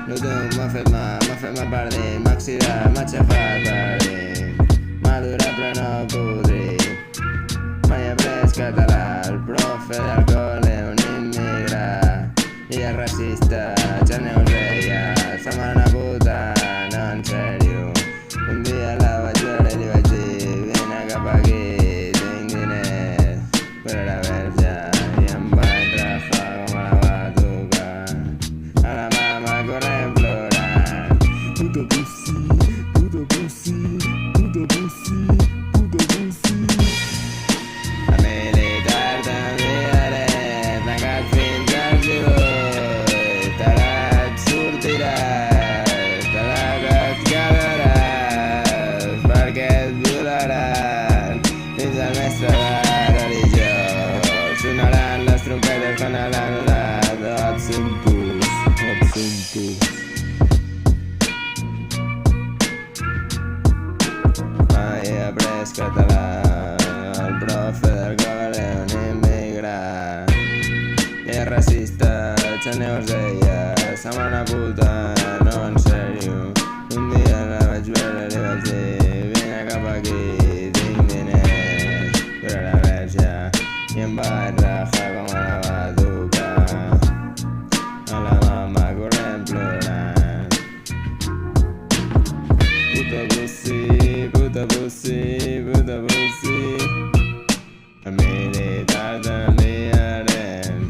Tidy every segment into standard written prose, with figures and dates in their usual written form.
m'ha fet mal per dins, m'ha oxidat, m'ha aixafat per dins, m'ha durat però no podrit. Mai he après català, el profe del col·le, un immigrat, i és racista, ja ne us deia, sa mare una puta, no, en sèrio. Un dia la vaig veure i li vaig dir, vine cap aquí, tinc diners, però era verge, i em vaig rafar com la va tocar, a la mama corrent plorant. Puto pussy, puto pussy, puto pussy, puto pussy. A militar t'enviaré, tancat fins als 18, ara et sortiràs, ara et quedaràs, perquè et violaran fins al mestre de religió. Sonaran les trompetes quan anaran la Absentus. Mai he après català, el profe del col·le, un immigrat, i és racista, ja ne us deia, sa mare una puta, no, en sèrio. Un dia la vaig veure i li vaig dir, vine cap aquí, tinc diners, però era verge, i em vaig rajar com la va tocar, a la mama corrent plorant. Puta pussy, puta pussy, puta pussy. A militar t'enviarem,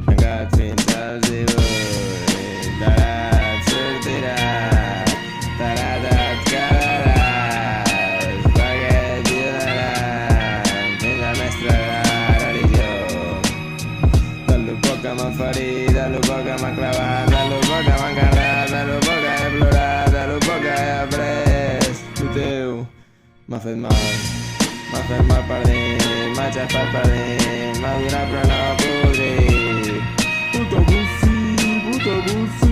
tancat fins als 18, ara et sortiràs, ara et quedaràs, perquè et violaran fins al mestre de religió. De lo poc que m'ha ferit, de lo poc que m'ha clavat, de lo poc que m'ha encarrat, de lo poc que he plorat, de lo poc que he après. Tu teu m'ha fet mal per dins, m'ha aixafat per dins, m'ha durat però no podrit. Puto pussy, puto pussy.